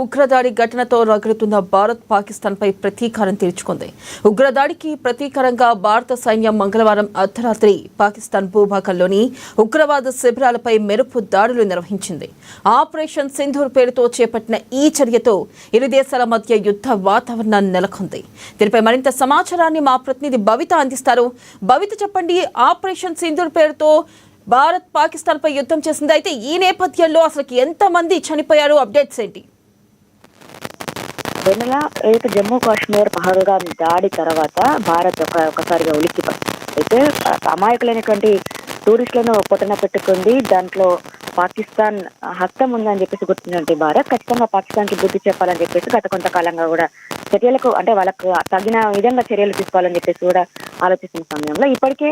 ఉగ్రదాడి ఘటనతో రగులుతున్న భారత్ పాకిస్తాన్ పై ప్రతీకారం తీర్చుకుంది. ఉగ్రదాడికి ప్రతీకారంగా భారత సైన్యం మంగళవారం అర్ధరాత్రి పాకిస్తాన్ భూభాగంలోని ఉగ్రవాద శిబిరాలపై మెరుపు దాడులు నిర్వహించింది. ఆపరేషన్ సింధూర్ పేరుతో చేపట్టిన ఈ చర్యతో ఇరు దేశాల మధ్య యుద్ధ వాతావరణం నెలకొంది. దీనిపై మరింత సమాచారాన్ని మా ప్రతినిధి భవిత అందిస్తారు. భవిత, చెప్పండి, ఆపరేషన్ సింధూర్ పేరుతో భారత్ పాకిస్తాన్ పై యుద్ధం చేసింది. అయితే ఈ నేపథ్యంలో అసలు ఎంతమంది చనిపోయారు? అప్డేట్స్ ఏంటి? వెన్నెల రేపు జమ్మూ కాశ్మీర్ పహల్గామ్ దాడి తర్వాత భారత్ ఒకసారిగా ఉలిక్కిపడింది. అయితే అమాయకులైనటువంటి టూరిస్టులను పొట్టన పెట్టుకుంది. దాంట్లో పాకిస్తాన్ హస్తం ఉందని చెప్పేసి గుర్తించినటువంటి భారత్ ఖచ్చితంగా పాకిస్తాన్ కి బుద్ధి చెప్పాలని చెప్పేసి గత కొంతకాలంగా కూడా చర్యలకు అంటే వాళ్ళకు తగిన విధంగా చర్యలు తీసుకోవాలని చెప్పేసి కూడా ఆలోచిస్తున్న సమయంలో ఇప్పటికే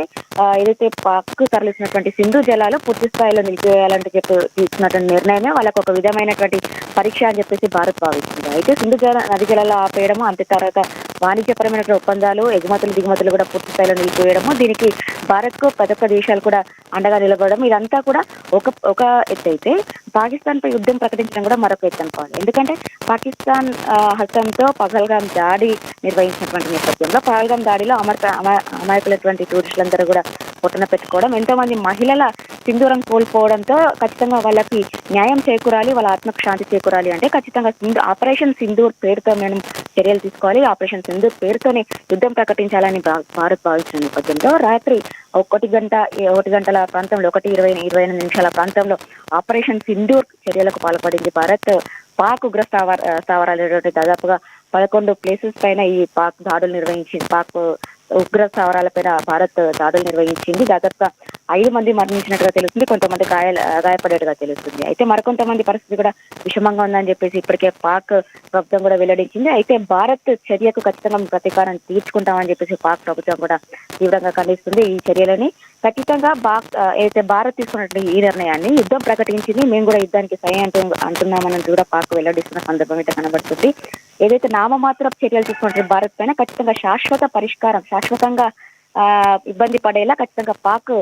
ఏదైతే పాక్ తరలిసినటువంటి సింధు జలాలు పూర్తి స్థాయిలో నిలిపివేయాలంటే తీసుకున్నటువంటి నిర్ణయమే వాళ్ళకు ఒక విధమైనటువంటి పరీక్ష అని చెప్పేసి భారత్ భావిస్తుంది. అయితే సింధు నది జలాలు ఆపేయడము, అంతే తర్వాత వాణిజ్యపరమైన ఒప్పందాలు, ఎగుమతులు దిగుమతులు కూడా పూర్తి స్థాయిలో నిలిపివేయడము, దీనికి భారత్ కు ప్రతి ఒక్క దేశాలు కూడా అండగా నిలబడడం, ఇదంతా కూడా ఒక ఎత్తు అయితే పాకిస్తాన్ పై యుద్ధం ప్రకటించడం కూడా మరొక ఎత్తు అనుకోవాలి. ఎందుకంటే పాకిస్తాన్ హస్తంతో పహల్గామ్ దాడి నిర్వహించినటువంటి నేపథ్యంలో పహల్గామ్ దాడిలో అమాయకులైనటువంటి టూరిస్టులందరూ కూడా పొట్టన పెట్టుకోవడం, ఎంతో మంది మహిళల సింధూరం కోల్పోవడంతో ఖచ్చితంగా వాళ్ళకి న్యాయం చేకూరాలి, వాళ్ళ ఆత్మకు శాంతి చేకూరాలి అంటే ఖచ్చితంగా ఆపరేషన్ సింధూర్ పేరుతో మేము చర్యలు తీసుకోవాలి, ఆపరేషన్ సింధూర్ పేరుతోనే యుద్ధం ప్రకటించాలని భారత్ భావించిన నేపథ్యంలో రాత్రి 1 గంటల ప్రాంతంలో 1:28 ప్రాంతంలో ఆపరేషన్ సింధూర్ చర్యలకు పాల్పడింది భారత్. పాక్ ఉగ్ర స్థావరాలు దాదాపుగా 11 ప్లేసెస్ పైన ఈ పాక్ దాడులు నిర్వహించింది. పాక్ ఉగ్ర స్థావరాలపైన భారత్ దాడులు నిర్వహించింది. దాదాపుగా 5 మంది మరణించినట్టుగా తెలుస్తుంది, కొంతమంది గాయపడేట్టుగా తెలుస్తుంది. అయితే మరికొంతమంది పరిస్థితి కూడా విషమంగా ఉందని చెప్పేసి ఇప్పటికే పాక్ ప్రభుత్వం కూడా వెల్లడించింది. అయితే భారత్ చర్యకు ఖచ్చితంగా ప్రతీకారం తీర్చుకుంటామని చెప్పేసి పాక్ ప్రభుత్వం కూడా తీవ్రంగా ఖండిస్తుంది. ఈ చర్యలని ఖచ్చితంగా అయితే భారత్ తీసుకున్నటువంటి ఈ నిర్ణయాన్ని యుద్ధం ప్రకటించింది, మేము కూడా యుద్ధానికి సై అంటున్నామని కూడా పాక్ వెల్లడిస్తున్న సందర్భం అయితే కనబడుతుంది. ఏదైతే నామమాత్ర చర్యలు తీసుకున్నటువంటి భారత్ పైన ఖచ్చితంగా శాశ్వత పరిష్కారం, శాశ్వతంగా ఇబ్బంది పడేలా ఖచ్చితంగా పాక్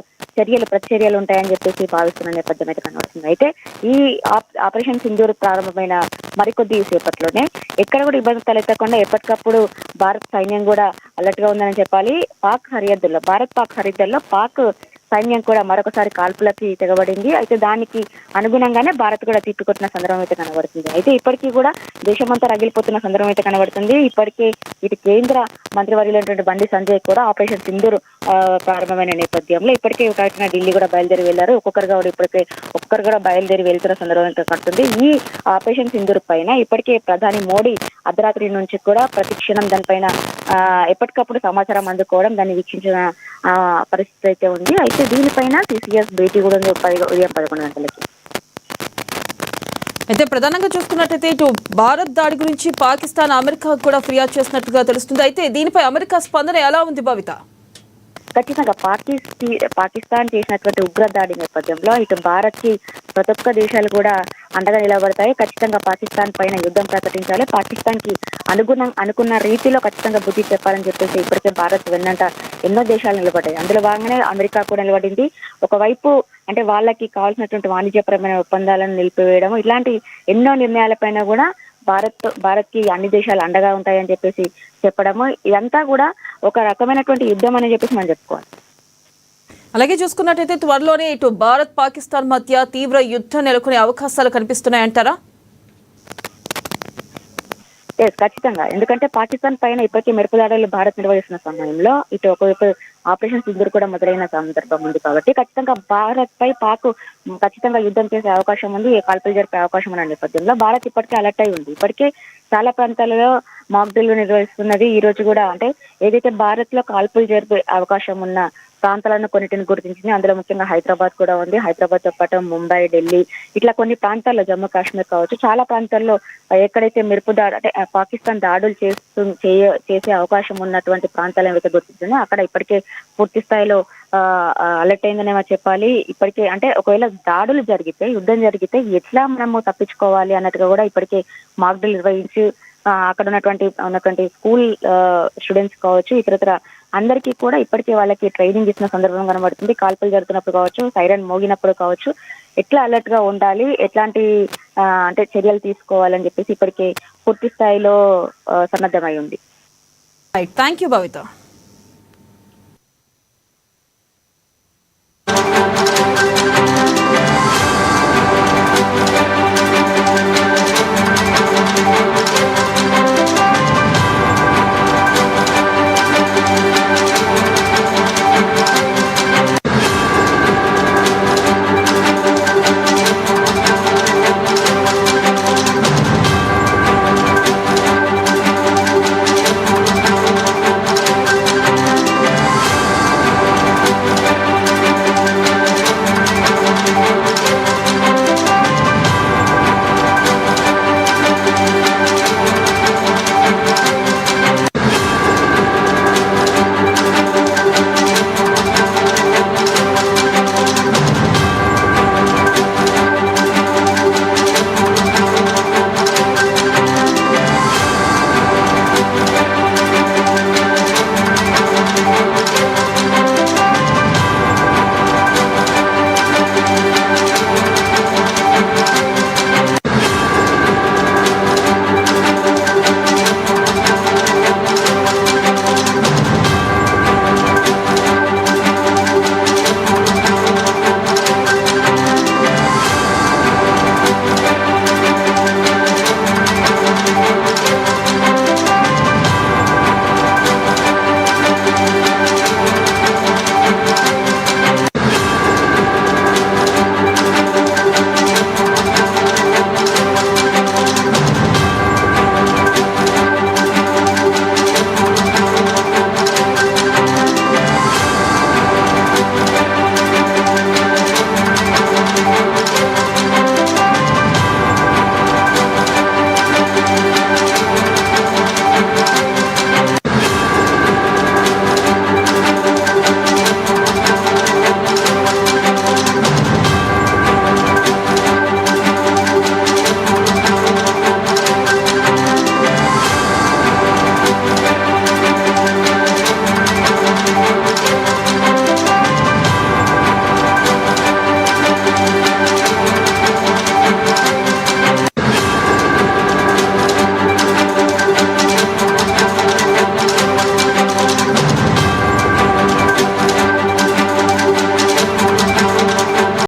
ప్రతిచర్యలు ఉంటాయని చెప్పేసి భావిస్తున్న నేపథ్యం అయితే కనబడుతుంది. అయితే ఈ ఆపరేషన్ సింధూర్ ప్రారంభమైన మరికొద్ది సేపట్లోనే ఎక్కడ కూడా ఇబ్బంది తలెత్తకుండా ఎప్పటికప్పుడు భారత్ సైన్యం కూడా అలర్ట్ గా ఉందని చెప్పాలి. భారత్ పాక్ సరిహద్దుల్లో పాక్ సైన్యం కూడా మరొకసారి కాల్పులకి తెగబడింది. అయితే దానికి అనుగుణంగానే భారత్ కూడా తిప్పికొట్టిన సందర్భం అయితే కనబడుతుంది. అయితే ఇప్పటికీ కూడా దేశమంతా రగిలిపోతున్న సందర్భం అయితే కనబడుతుంది. ఇప్పటికే ఇటు కేంద్ర మంత్రివర్యులైనటువంటి బండి సంజయ్ కూడా ఆపరేషన్ సింధూర్ ప్రారంభమైన నేపథ్యంలో ఇప్పటికే ఢిల్లీ కూడా బయలుదేరి వెళ్లారు. ఒక్కొక్కరు కూడా బయలుదేరి వెళ్తున్న సందర్భం అయితే కనబడుతుంది. ఈ ఆపరేషన్ సింధూర్ పైన ఇప్పటికే ప్రధాని మోడీ అర్ధరాత్రి నుంచి కూడా ప్రతి క్షణం దానిపైన ఎప్పటికప్పుడు సమాచారం అందుకోవడం, దాన్ని వీక్షించిన పరిస్థితి అయితే ఉంది. అయితే దీనిపైన సిసిఎస్ భేటీ కూడా ఉదయం 11 గంటలకి. అయితే ప్రధానంగా చూసుకున్నట్టయితే ఇటు భారత్ దాడి గురించి పాకిస్తాన్ అమెరికా కూడా ఫిర్యాదు చేసినట్టుగా తెలుస్తుంది. అయితే దీనిపై అమెరికా స్పందన ఎలా ఉంది భవిత? ఖచ్చితంగా పాకిస్తాన్ చేసినటువంటి ఉగ్ర దాడి నేపథ్యంలో ఇటు భారత్ కి ప్రతి ఒక్క దేశాలు కూడా అండగా నిలబడతాయి. ఖచ్చితంగా పాకిస్తాన్ పైన యుద్ధం ప్రకటించాలి, పాకిస్తాన్ కి అనుకున్న రీతిలో ఖచ్చితంగా బుద్ధి చెప్పాలని చెప్పేసి ఇప్పటికే భారత్ వెన్నంట ఎన్నో దేశాలు నిలబడ్డాయి. అందులో భాగంగానే అమెరికా కూడా నిలబడింది. ఒకవైపు అంటే వాళ్ళకి కావాల్సినటువంటి వాణిజ్యపరమైన ఒప్పందాలను నిలిపివేయడం, ఇలాంటి ఎన్నో నిర్ణయాలపైన కూడా భారత్ కి అన్ని దేశాలు అండగా ఉంటాయని చెప్పేసి చెప్పడము, ఇదంతా కూడా ఒక రకమైనటువంటి యుద్ధం అని చెప్పేసి మనం చెప్పుకోవాలి. అలాగే చూసుకున్నట్టయితే త్వరలోనే ఇటు భారత్ పాకిస్తాన్ మధ్య తీవ్ర యుద్ధం నెలకొనే అవకాశాలు కనిపిస్తున్నాయంటారా? ఖచ్చితంగా, ఎందుకంటే పాకిస్తాన్ పైన ఇప్పటికీ మెరుపు దాడులు భారత్ నిర్వహిస్తున్న సమయంలో ఇటు ఒకవైపు ఆపరేషన్ సింధూర్ కూడా మొదలైన సందర్భం ఉంది కాబట్టి ఖచ్చితంగా భారత్ పై పాక్ ఖచ్చితంగా యుద్ధం చేసే అవకాశం ఉంది, కాల్పులు జరిపే అవకాశం ఉన్న నేపథ్యంలో భారత్ ఇప్పటికే అలర్ట్ అయి ఉంది. ఇప్పటికే చాలా ప్రాంతాలలో మాక్ డ్రిల్ నిర్వహిస్తున్నది. ఈ రోజు కూడా అంటే ఏదైతే భారత్ లో కాల్పులు జరిపే అవకాశం ఉన్న ప్రాంతాలను కొన్నిటిని గుర్తించింది. అందులో ముఖ్యంగా హైదరాబాద్ కూడా ఉంది. హైదరాబాద్ తో పాటు ముంబై, ఢిల్లీ ఇట్లా కొన్ని ప్రాంతాల్లో, జమ్మూ కాశ్మీర్ కావచ్చు, చాలా ప్రాంతాల్లో ఎక్కడైతే మెరుపు దాడి అంటే పాకిస్తాన్ దాడులు చేసే అవకాశం ఉన్నటువంటి ప్రాంతాలను ఏవైతే గుర్తించిందో అక్కడ ఇప్పటికే పూర్తి స్థాయిలో అలర్ట్ అయిందనే చెప్పాలి. ఇప్పటికే అంటే ఒకవేళ దాడులు జరిగితే, యుద్ధం జరిగితే ఎట్లా మనము తప్పించుకోవాలి అన్నట్టుగా కూడా ఇప్పటికే మాక్ డ్రిల్ నిర్వహించి అక్కడ ఉన్నటువంటి స్కూల్ స్టూడెంట్స్ కావచ్చు, ఇతరత్ర అందరికీ కూడా ఇప్పటికే వాళ్ళకి ట్రైనింగ్ ఇచ్చిన సందర్భం కనబడుతుంది. కాల్పులు జరుగుతున్నప్పుడు కావచ్చు, సైరన్ మోగినప్పుడు కావచ్చు, ఎట్లా అలర్ట్ గా ఉండాలి, ఎట్లాంటి అంటే చర్యలు తీసుకోవాలని చెప్పేసి ఇప్పటికే పూర్తి స్థాయిలో సన్నద్ధమై ఉంది. Thank you Bhavitha.